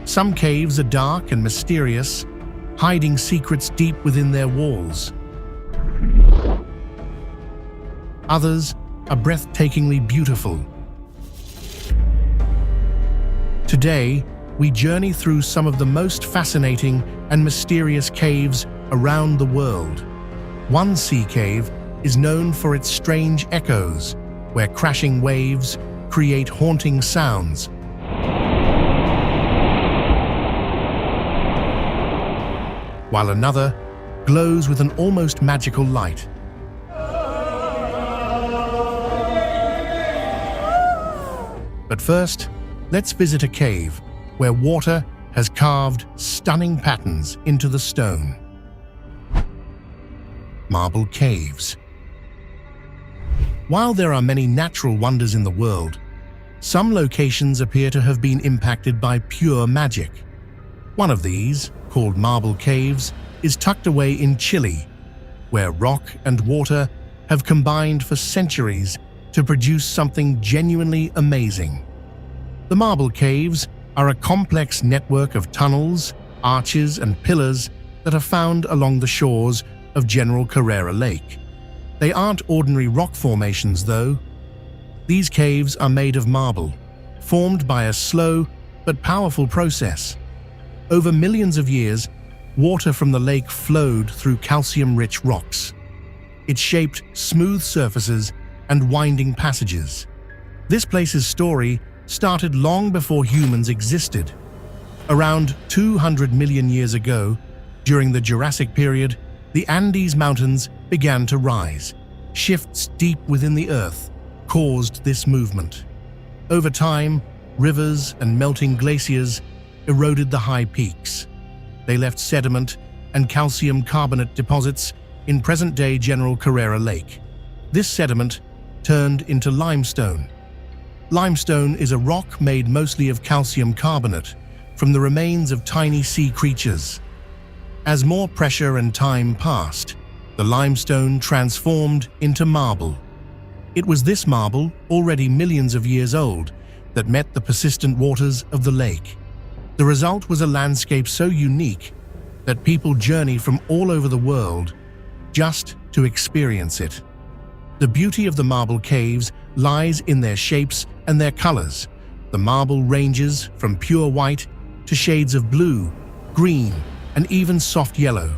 Some caves are dark and mysterious, hiding secrets deep within their walls. Others are breathtakingly beautiful. Today, we journey through some of the most fascinating and mysterious caves around the world. One sea cave is known for its strange echoes, where crashing waves create haunting sounds. While another glows with an almost magical light. But first, let's visit a cave where water has carved stunning patterns into the stone. Marble caves. While there are many natural wonders in the world, some locations appear to have been impacted by pure magic. One of these, called Marble Caves, is tucked away in Chile, where rock and water have combined for centuries to produce something genuinely amazing. The Marble Caves are a complex network of tunnels, arches, and pillars that are found along the shores of General Carrera Lake. They aren't ordinary rock formations, though. These caves are made of marble, formed by a slow but powerful process. Over millions of years, water from the lake flowed through calcium-rich rocks. It shaped smooth surfaces and winding passages. This place's story started long before humans existed. Around 200 million years ago, during the Jurassic period, the Andes Mountains began to rise. Shifts deep within the earth caused this movement. Over time, rivers and melting glaciers eroded the high peaks. They left sediment and calcium carbonate deposits in present-day General Carrera Lake. This sediment turned into limestone. Limestone is a rock made mostly of calcium carbonate from the remains of tiny sea creatures. As more pressure and time passed, the limestone transformed into marble. It was this marble, already millions of years old, that met the persistent waters of the lake. The result was a landscape so unique that people journey from all over the world just to experience it. The beauty of the marble caves lies in their shapes and their colors. The marble ranges from pure white to shades of blue, green, and even soft yellow.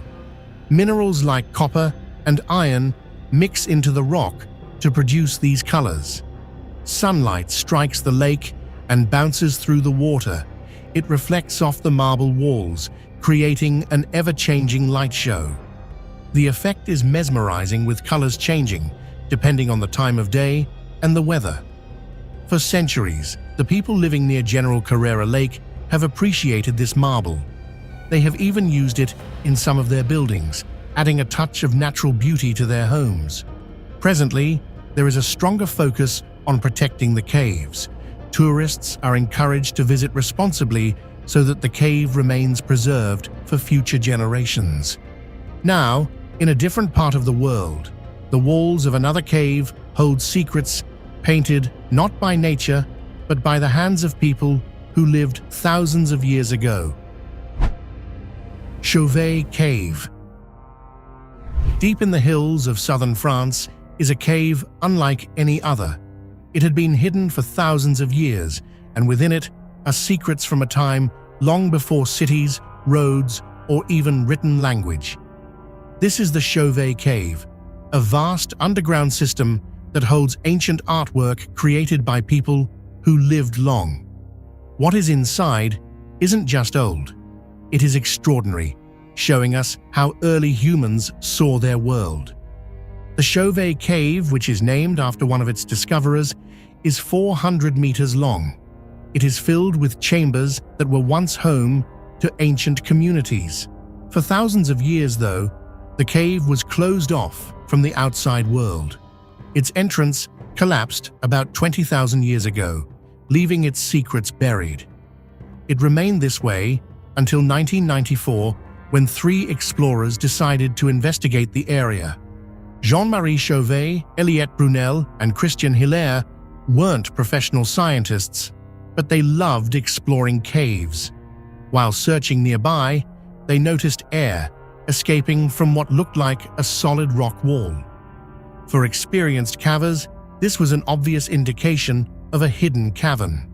Minerals like copper and iron mix into the rock to produce these colors. Sunlight strikes the lake and bounces through the water. It reflects off the marble walls, creating an ever-changing light show. The effect is mesmerizing, with colors changing depending on the time of day and the weather. For centuries, the people living near General Carrera Lake have appreciated this marble. They have even used it in some of their buildings, adding a touch of natural beauty to their homes. Presently, there is a stronger focus on protecting the caves. Tourists are encouraged to visit responsibly so that the cave remains preserved for future generations. Now, in a different part of the world, the walls of another cave hold secrets painted not by nature, but by the hands of people who lived thousands of years ago. Chauvet Cave. Deep in the hills of southern France is a cave unlike any other. It had been hidden for thousands of years, and within it are secrets from a time long before cities, roads, or even written language. This is the Chauvet Cave, a vast underground system that holds ancient artwork created by people who lived long. What is inside isn't just old, it is extraordinary, showing us how early humans saw their world. The Chauvet Cave, which is named after one of its discoverers, is 400 meters long. It is filled with chambers that were once home to ancient communities. For thousands of years, though, the cave was closed off from the outside world. Its entrance collapsed about 20,000 years ago, leaving its secrets buried. It remained this way until 1994, when 3 explorers decided to investigate the area. Jean-Marie Chauvet, Eliette Brunel, and Christian Hilaire weren't professional scientists, but they loved exploring caves. While searching nearby, they noticed air escaping from what looked like a solid rock wall. For experienced cavers, this was an obvious indication of a hidden cavern.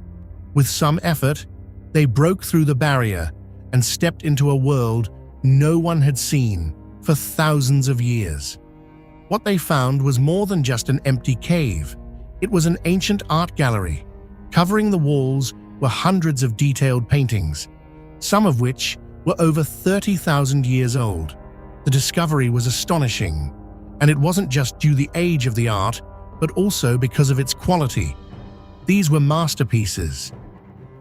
With some effort, they broke through the barrier and stepped into a world no one had seen for thousands of years. What they found was more than just an empty cave. It was an ancient art gallery. Covering the walls were hundreds of detailed paintings, some of which were over 30,000 years old. The discovery was astonishing, and it wasn't just due to the age of the art, but also because of its quality. These were masterpieces.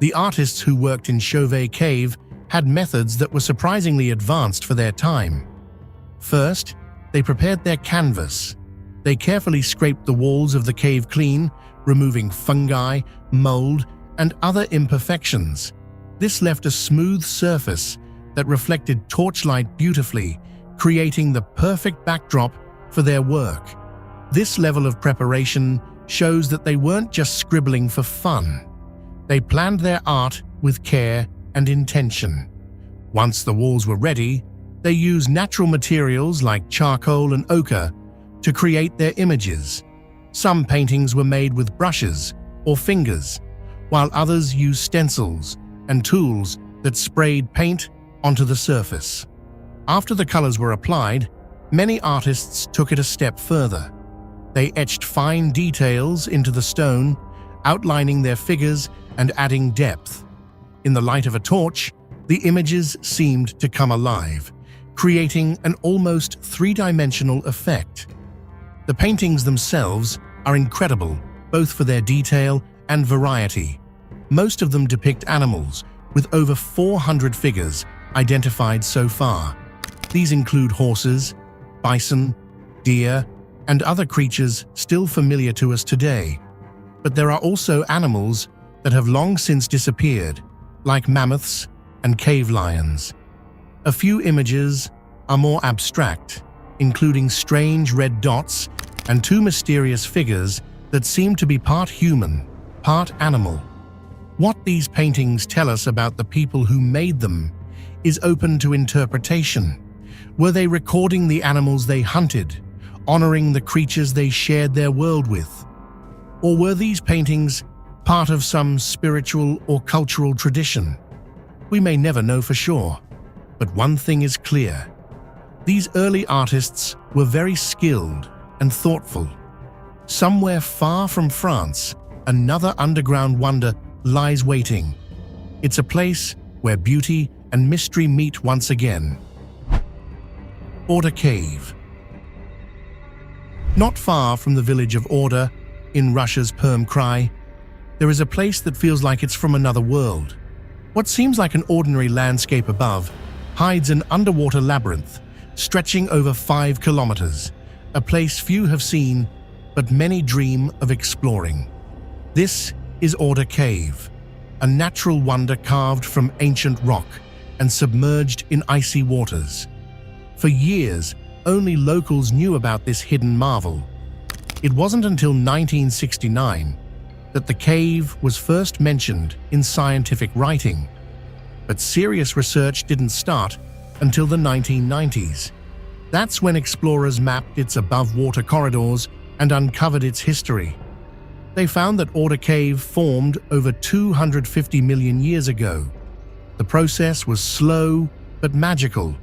The artists who worked in Chauvet Cave had methods that were surprisingly advanced for their time. First, they prepared their canvas. They carefully scraped the walls of the cave clean, removing fungi, mold, and other imperfections. This left a smooth surface that reflected torchlight beautifully, creating the perfect backdrop for their work. This level of preparation shows that they weren't just scribbling for fun. They planned their art with care and intention. Once the walls were ready, they used natural materials like charcoal and ochre to create their images. Some paintings were made with brushes or fingers, while others used stencils and tools that sprayed paint onto the surface. After the colors were applied, many artists took it a step further. They etched fine details into the stone, outlining their figures and adding depth. In the light of a torch, the images seemed to come alive, creating an almost three-dimensional effect. The paintings themselves are incredible, both for their detail and variety. Most of them depict animals, with over 400 figures identified so far. These include horses, bison, deer, and other creatures still familiar to us today. But there are also animals that have long since disappeared, like mammoths and cave lions. A few images are more abstract, including strange red dots and two mysterious figures that seem to be part human, part animal. What these paintings tell us about the people who made them is open to interpretation. Were they recording the animals they hunted, honoring the creatures they shared their world with? Or were these paintings part of some spiritual or cultural tradition? We may never know for sure, but one thing is clear. These early artists were very skilled and thoughtful. Somewhere far from France, another underground wonder lies waiting. It's a place where beauty and mystery meet once again. Order Cave. Not far from the village of Order, in Russia's Perm Krai, there is a place that feels like it's from another world. What seems like an ordinary landscape above hides an underwater labyrinth stretching over 5 kilometers, a place few have seen, but many dream of exploring. This is Order Cave, a natural wonder carved from ancient rock and submerged in icy waters. For years, only locals knew about this hidden marvel. It wasn't until 1969 that the cave was first mentioned in scientific writing, but serious research didn't start until the 1990s. That's when explorers mapped its above-water corridors and uncovered its history. They found that Order Cave formed over 250 million years ago. The process was slow but magical.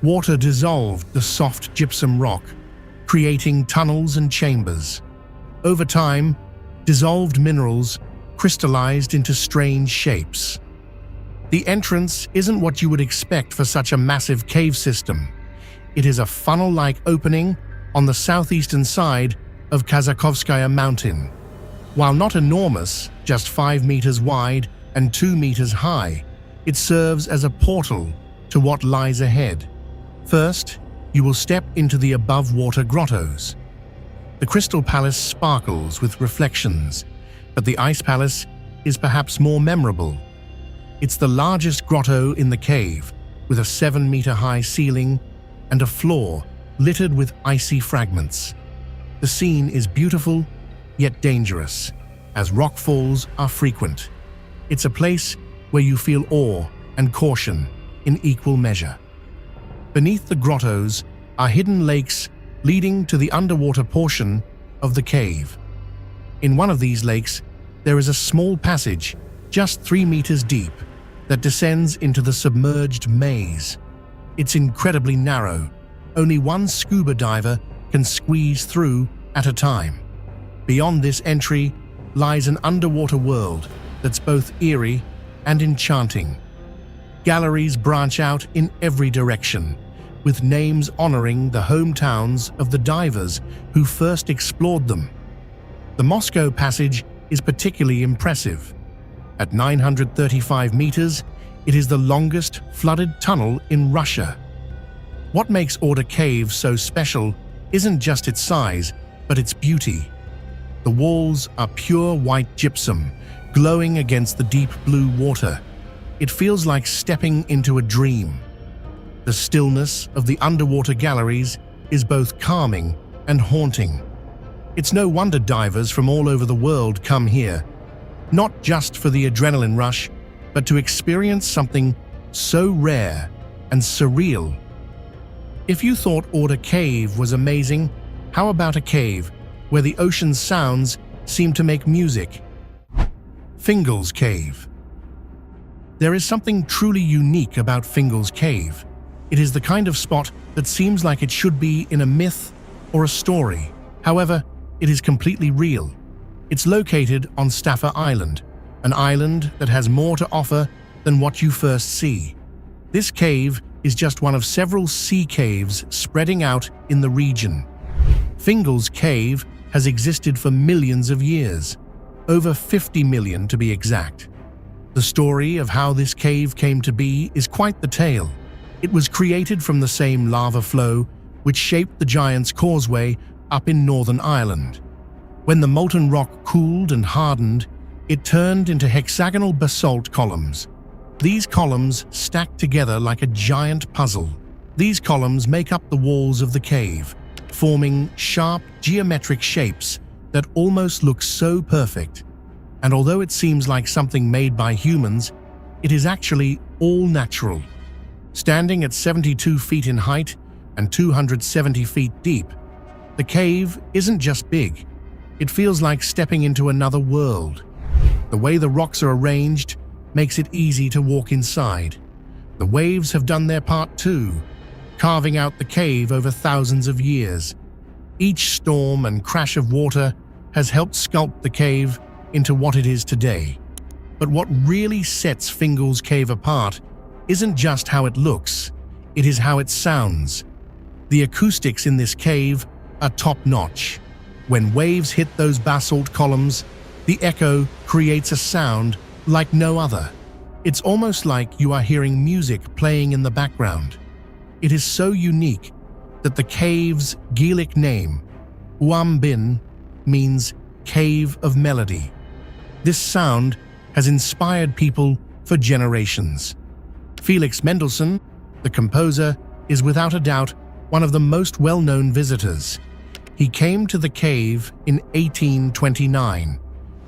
Water dissolved the soft gypsum rock, creating tunnels and chambers. Over time, dissolved minerals crystallized into strange shapes. The entrance isn't what you would expect for such a massive cave system. It is a funnel-like opening on the southeastern side of Kazakovskaya Mountain. While not enormous, just 5 meters wide and 2 meters high, it serves as a portal to what lies ahead. First, you will step into the above-water grottos. The Crystal Palace sparkles with reflections, but the Ice Palace is perhaps more memorable. It's the largest grotto in the cave, with a 7-meter-high ceiling and a floor littered with icy fragments. The scene is beautiful, yet dangerous, as rockfalls are frequent. It's a place where you feel awe and caution in equal measure. Beneath the grottos are hidden lakes leading to the underwater portion of the cave. In one of these lakes, there is a small passage just 3 meters deep that descends into the submerged maze. It's incredibly narrow. Only one scuba diver can squeeze through at a time. Beyond this entry lies an underwater world that's both eerie and enchanting. Galleries branch out in every direction, with names honoring the hometowns of the divers who first explored them. The Moscow Passage is particularly impressive. At 935 meters, it is the longest flooded tunnel in Russia. What makes Order Cave so special isn't just its size, but its beauty. The walls are pure white gypsum, glowing against the deep blue water. It feels like stepping into a dream. The stillness of the underwater galleries is both calming and haunting. It's no wonder divers from all over the world come here, not just for the adrenaline rush, but to experience something so rare and surreal. If you thought Order Cave was amazing, how about a cave where the ocean's sounds seem to make music? Fingal's Cave. There is something truly unique about Fingal's Cave. It is the kind of spot that seems like it should be in a myth or a story. However, it is completely real. It's located on Staffa Island, an island that has more to offer than what you first see. This cave is just one of several sea caves spreading out in the region. Fingal's Cave has existed for millions of years, over 50 million to be exact. The story of how this cave came to be is quite the tale. It was created from the same lava flow which shaped the Giant's Causeway up in Northern Ireland. When the molten rock cooled and hardened, it turned into hexagonal basalt columns. These columns stacked together like a giant puzzle. These columns make up the walls of the cave, forming sharp geometric shapes that almost look so perfect. And although it seems like something made by humans, it is actually all natural. Standing at 72 feet in height and 270 feet deep, the cave isn't just big. It feels like stepping into another world. The way the rocks are arranged makes it easy to walk inside. The waves have done their part too, carving out the cave over thousands of years. Each storm and crash of water has helped sculpt the cave into what it is today. But what really sets Fingal's Cave apart isn't just how it looks, it is how it sounds. The acoustics in this cave are top-notch. When waves hit those basalt columns, the echo creates a sound like no other. It's almost like you are hearing music playing in the background. It is so unique that the cave's Gaelic name, Uambin, means Cave of Melody. This sound has inspired people for generations. Felix Mendelssohn, the composer, is without a doubt one of the most well-known visitors. He came to the cave in 1829,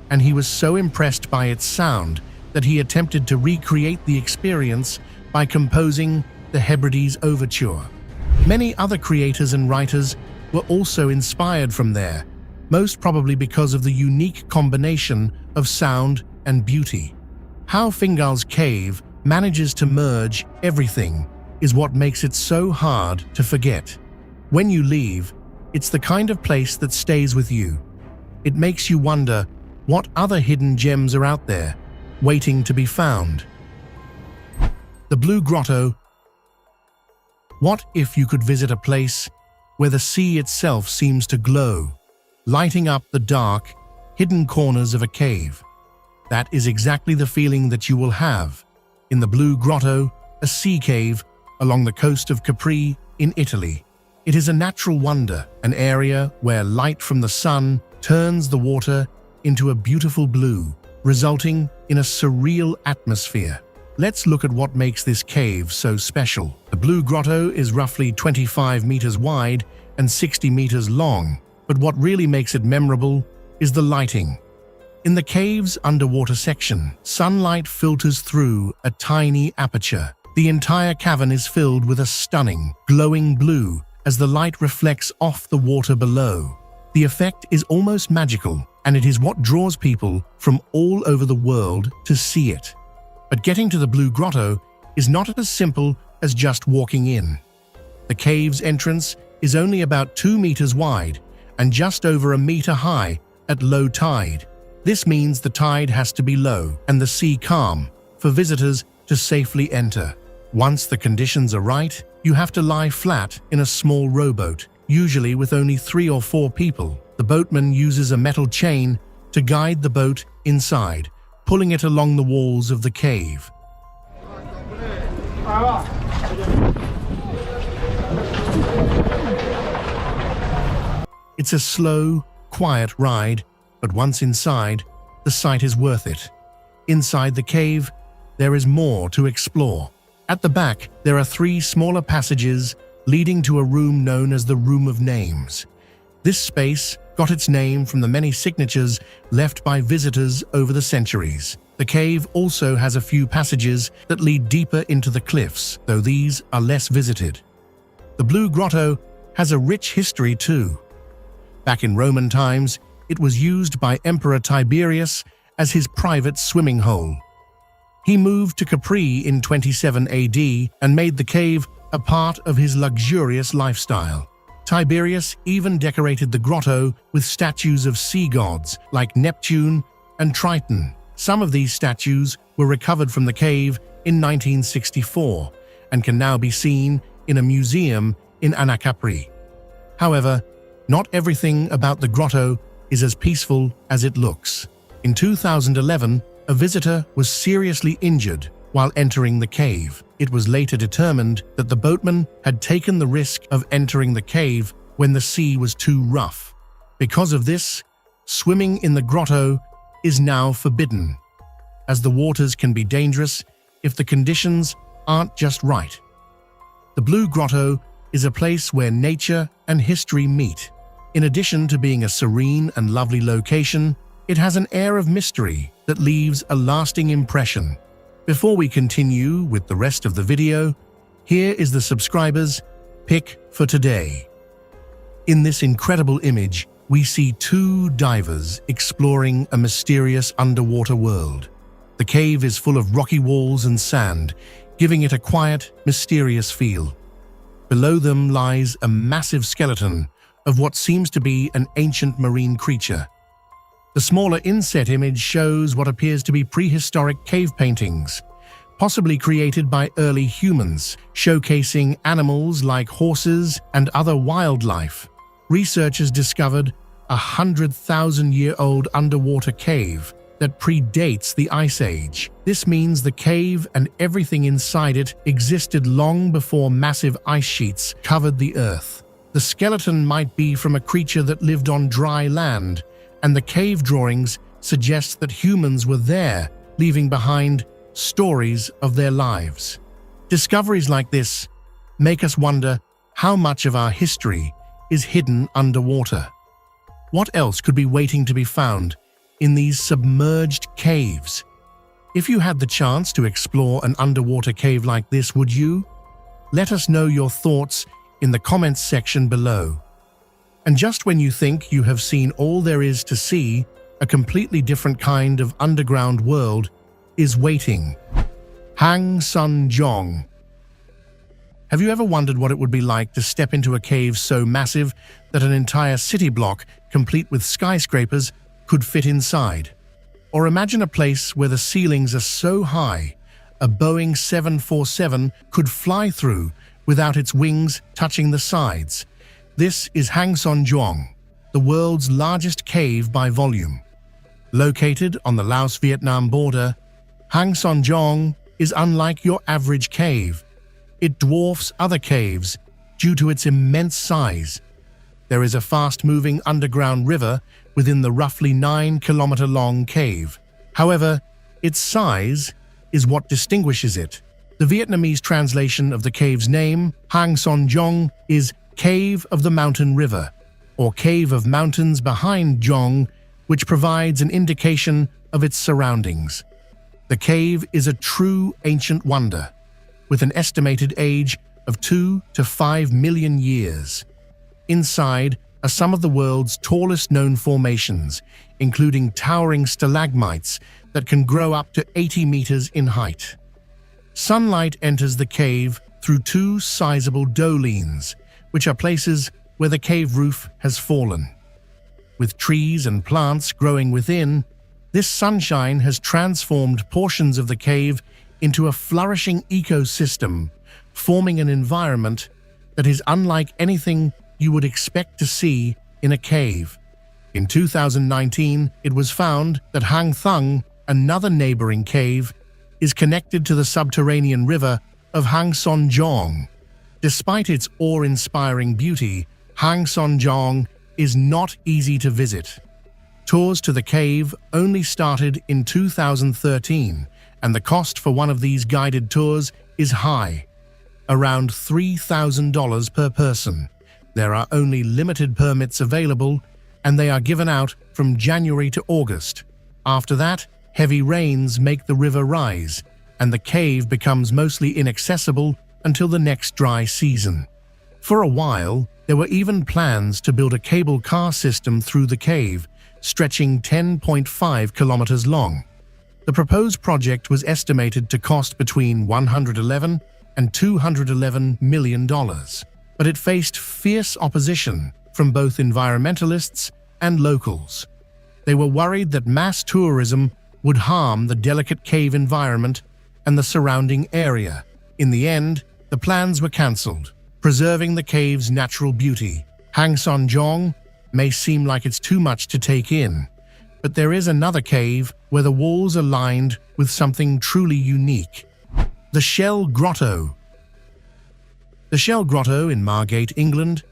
and he was so impressed by its sound that he attempted to recreate the experience by composing the Hebrides Overture. Many other creators and writers were also inspired from there, most probably because of the unique combination of sound and beauty. How Fingal's Cave manages to merge everything is what makes it so hard to forget. When you leave, it's the kind of place that stays with you. It makes you wonder what other hidden gems are out there, waiting to be found. The Blue Grotto. What if you could visit a place where the sea itself seems to glow, lighting up the dark, hidden corners of a cave? That is exactly the feeling that you will have in the Blue Grotto, a sea cave along the coast of Capri in Italy. It is a natural wonder, an area where light from the sun turns the water into a beautiful blue, resulting in a surreal atmosphere. Let's look at what makes this cave so special. The Blue Grotto is roughly 25 meters wide and 60 meters long, but what really makes it memorable is the lighting. In the cave's underwater section, sunlight filters through a tiny aperture. The entire cavern is filled with a stunning, glowing blue as the light reflects off the water below. The effect is almost magical, and it is what draws people from all over the world to see it. But getting to the Blue Grotto is not as simple as just walking in. The cave's entrance is only about 2 meters wide and just over a meter high at low tide. This means the tide has to be low and the sea calm for visitors to safely enter. Once the conditions are right, you have to lie flat in a small rowboat, usually with only 3 or 4 people. The boatman uses a metal chain to guide the boat inside, pulling it along the walls of the cave. It's a slow, quiet ride, but once inside, the sight is worth it. Inside the cave, there is more to explore. At the back, there are 3 smaller passages leading to a room known as the Room of Names. This space got its name from the many signatures left by visitors over the centuries. The cave also has a few passages that lead deeper into the cliffs, though these are less visited. The Blue Grotto has a rich history too. Back in Roman times, it was used by Emperor Tiberius as his private swimming hole. He moved to Capri in 27 AD and made the cave a part of his luxurious lifestyle. Tiberius even decorated the grotto with statues of sea gods like Neptune and Triton. Some of these statues were recovered from the cave in 1964 and can now be seen in a museum in Anacapri. However, not everything about the grotto is as peaceful as it looks. In 2011, a visitor was seriously injured while entering the cave. It was later determined that the boatman had taken the risk of entering the cave when the sea was too rough. Because of this, swimming in the grotto is now forbidden, as the waters can be dangerous if the conditions aren't just right. The Blue Grotto is a place where nature and history meet. In addition to being a serene and lovely location, it has an air of mystery that leaves a lasting impression. Before we continue with the rest of the video, here is the subscriber's pick for today. In this incredible image, we see 2 divers exploring a mysterious underwater world. The cave is full of rocky walls and sand, giving it a quiet, mysterious feel. Below them lies a massive skeleton of what seems to be an ancient marine creature. The smaller inset image shows what appears to be prehistoric cave paintings, possibly created by early humans, showcasing animals like horses and other wildlife. Researchers discovered a 100,000-year-old underwater cave that predates the Ice Age. This means the cave and everything inside it existed long before massive ice sheets covered the Earth. The skeleton might be from a creature that lived on dry land, and the cave drawings suggest that humans were there, leaving behind stories of their lives. Discoveries like this make us wonder how much of our history is hidden underwater. What else could be waiting to be found in these submerged caves? If you had the chance to explore an underwater cave like this, would you? Let us know your thoughts in the comments section below. And just when you think you have seen all there is to see, a completely different kind of underground world is waiting. Hang Sun Jong. Have you ever wondered what it would be like to step into a cave so massive that an entire city block, complete with skyscrapers, could fit inside? Or imagine a place where the ceilings are so high, a Boeing 747 could fly through without its wings touching the sides. This is Hang Son Doong, the world's largest cave by volume. Located on the Laos-Vietnam border, Hang Son Doong is unlike your average cave. It dwarfs other caves due to its immense size. There is a fast-moving underground river within the roughly 9-kilometer-long cave. However, its size is what distinguishes it. The Vietnamese translation of the cave's name, Hang Son Doong, is Cave of the Mountain River, or Cave of Mountains Behind Doong, which provides an indication of its surroundings. The cave is a true ancient wonder, with an estimated age of 2 to 5 million years. Inside are some of the world's tallest known formations, including towering stalagmites that can grow up to 80 meters in height. Sunlight enters the cave through two sizable dolines, which are places where the cave roof has fallen. With trees and plants growing within, this sunshine has transformed portions of the cave into a flourishing ecosystem, forming an environment that is unlike anything you would expect to see in a cave. In 2019, it was found that Hang Thung, another neighboring cave, is connected to the subterranean river of Hang Sonjong. Despite its awe-inspiring beauty, Hang Sonjong is not easy to visit. Tours to the cave only started in 2013, and the cost for one of these guided tours is high, around $3,000 per person. There are only limited permits available, and they are given out from January to August. After that, heavy rains make the river rise, and the cave becomes mostly inaccessible until the next dry season. For a while, there were even plans to build a cable car system through the cave, stretching 10.5 kilometers long. The proposed project was estimated to cost between $111 and $211 million, but it faced fierce opposition from both environmentalists and locals. They were worried that mass tourism would harm the delicate cave environment and the surrounding area. In the end, the plans were cancelled, preserving the cave's natural beauty. Hang Sonjong may seem like it's too much to take in, but there is another cave where the walls are lined with something truly unique. The Shell Grotto. The Shell Grotto in Margate, England,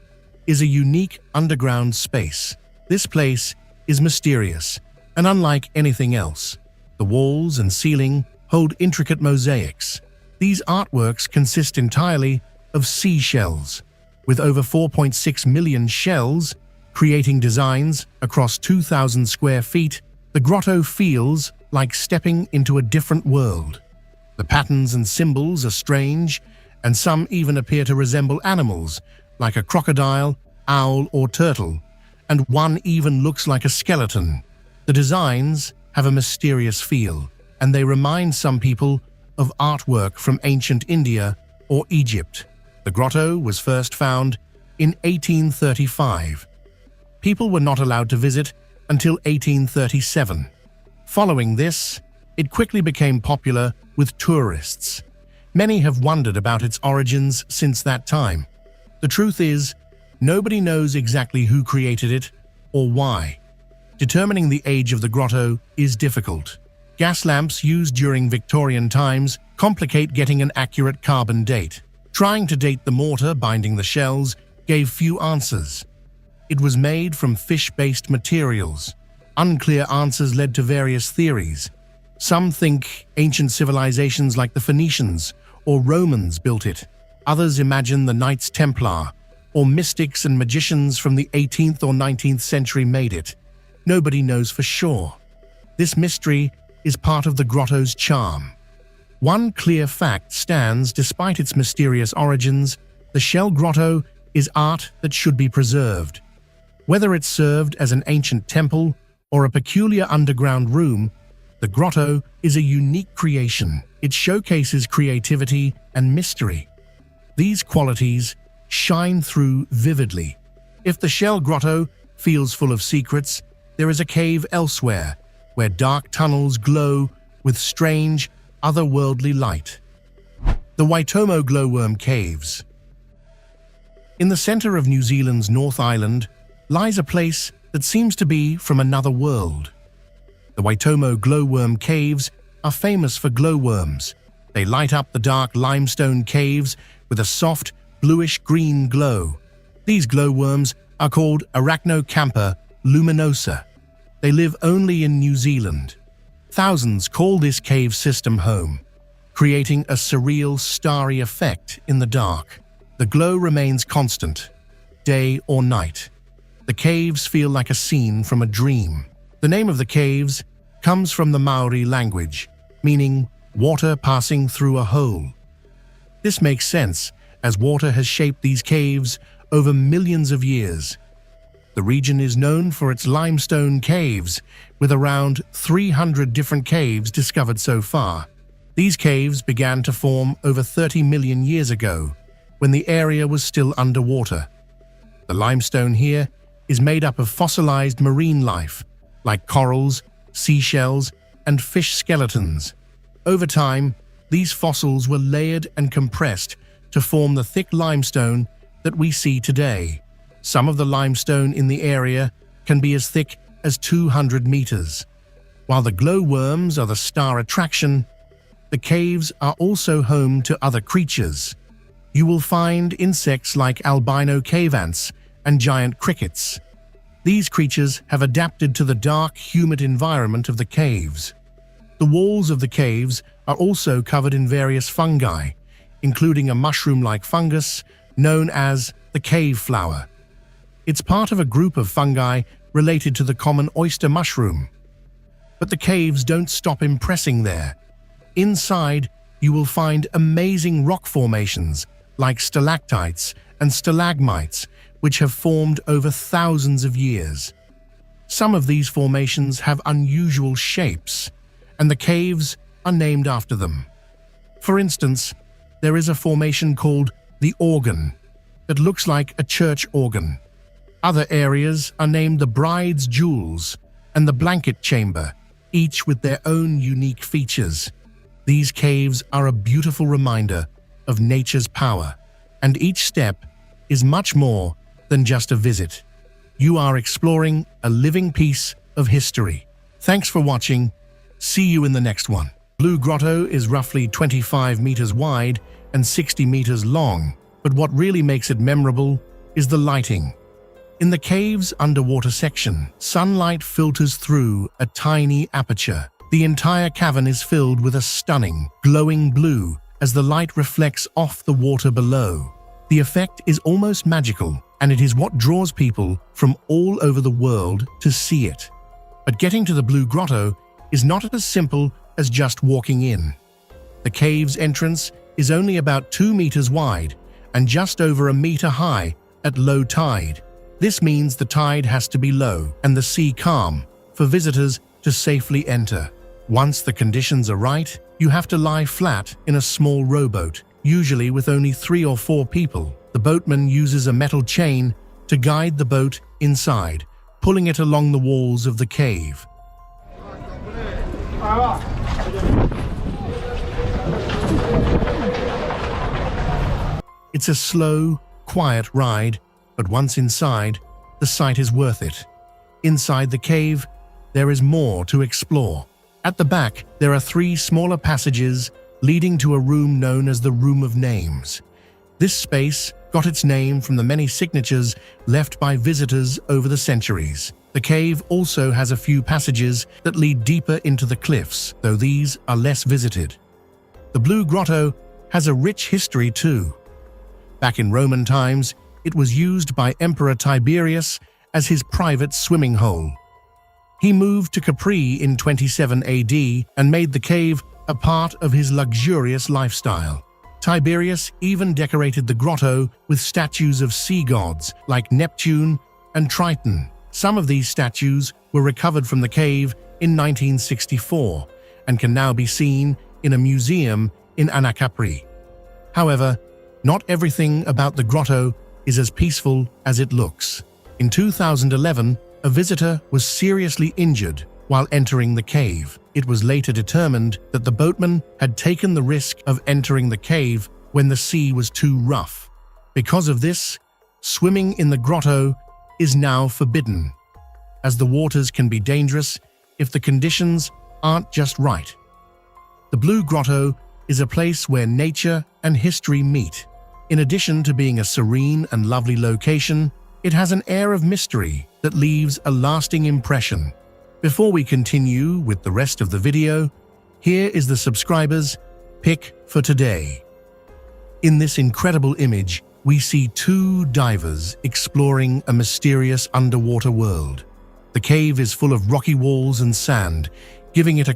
is a unique underground space. This place is mysterious and unlike anything else. The walls and ceiling hold intricate mosaics. These artworks consist entirely of seashells, with over 4.6 million shells creating designs across 2,000 square feet. The grotto feels like stepping into a different world. The patterns and symbols are strange, and some even appear to resemble animals, like a crocodile, owl, or turtle, and one even looks like a skeleton. The designs have a mysterious feel, and they remind some people of artwork from ancient India or Egypt. The grotto was first found in 1835. People were not allowed to visit until 1837. Following this, it quickly became popular with tourists. Many have wondered about its origins since that time. The truth is, nobody knows exactly who created it or why. Determining the age of the grotto is difficult. Gas lamps used during Victorian times complicate getting an accurate carbon date. Trying to date the mortar binding the shells gave few answers. It was made from fish-based materials. Unclear answers led to various theories. Some think ancient civilizations like the Phoenicians or Romans built it. Others imagine the Knights Templar or mystics and magicians from the 18th or 19th century made it. Nobody knows for sure. This mystery is part of the grotto's charm. One clear fact stands despite its mysterious origins: the Shell Grotto is art that should be preserved. Whether it served as an ancient temple or a peculiar underground room, the grotto is a unique creation. It showcases creativity and mystery. These qualities shine through vividly. If the Shell Grotto feels full of secrets, there is a cave elsewhere where dark tunnels glow with strange, otherworldly light. The Waitomo Glowworm Caves. In the center of New Zealand's North Island lies a place that seems to be from another world. The Waitomo Glowworm Caves are famous for glowworms. They light up the dark limestone caves with a soft, bluish-green glow. These glowworms are called Arachnocampa luminosa. They live only in New Zealand. Thousands call this cave system home, creating a surreal, starry effect in the dark. The glow remains constant, day or night. The caves feel like a scene from a dream. The name of the caves comes from the Maori language, meaning water passing through a hole. This makes sense, as water has shaped these caves over millions of years. The region is known for its limestone caves, with around 300 different caves discovered so far. These caves began to form over 30 million years ago, when the area was still underwater. The limestone here is made up of fossilized marine life, like corals, seashells, and fish skeletons. Over time, these fossils were layered and compressed to form the thick limestone that we see today. Some of the limestone in the area can be as thick as 200 meters. While the glowworms are the star attraction, the caves are also home to other creatures. You will find insects like albino cave ants and giant crickets. These creatures have adapted to the dark, humid environment of the caves. The walls of the caves are also covered in various fungi, including a mushroom-like fungus known as the cave flower. It's part of a group of fungi related to the common oyster mushroom. But the caves don't stop impressing there. Inside, you will find amazing rock formations like stalactites and stalagmites, which have formed over thousands of years. Some of these formations have unusual shapes, and the caves are named after them. For instance, there is a formation called the Organ that looks like a church organ. Other areas are named the Bride's Jewels and the Blanket Chamber, each with their own unique features. These caves are a beautiful reminder of nature's power, and each step is much more than just a visit. You are exploring a living piece of history. Thanks for watching. See you in the next one. Blue Grotto is roughly 25 meters wide and 60 meters long, but what really makes it memorable is the lighting. In the cave's underwater section, sunlight filters through a tiny aperture. The entire cavern is filled with a stunning, glowing blue as the light reflects off the water below. The effect is almost magical, and it is what draws people from all over the world to see it. But getting to the Blue Grotto is not as simple as just walking in. The cave's entrance is only about 2 meters wide and just over a meter high at low tide. This means the tide has to be low and the sea calm for visitors to safely enter. Once the conditions are right, you have to lie flat in a small rowboat, usually with only 3 or 4 people. The boatman uses a metal chain to guide the boat inside, pulling it along the walls of the cave. It's a slow, quiet ride, but once inside, the sight is worth it. Inside the cave, there is more to explore. At the back, there are 3 smaller passages leading to a room known as the Room of Names. This space got its name from the many signatures left by visitors over the centuries. The cave also has a few passages that lead deeper into the cliffs, though these are less visited. The Blue Grotto has a rich history too. Back in Roman times, it was used by Emperor Tiberius as his private swimming hole. He moved to Capri in 27 AD and made the cave a part of his luxurious lifestyle. Tiberius even decorated the grotto with statues of sea gods like Neptune and Triton. Some of these statues were recovered from the cave in 1964 and can now be seen in a museum in Anacapri. However, not everything about the grotto is as peaceful as it looks. In 2011, a visitor was seriously injured while entering the cave. It was later determined that the boatman had taken the risk of entering the cave when the sea was too rough. Because of this, swimming in the grotto is now forbidden, as the waters can be dangerous if the conditions aren't just right. The Blue Grotto is a place where nature and history meet. In addition to being a serene and lovely location, it has an air of mystery that leaves a lasting impression. Before we continue with the rest of the video, here is the subscriber's pick for today. In this incredible image, we see 2 divers exploring a mysterious underwater world. The cave is full of rocky walls and sand, giving it a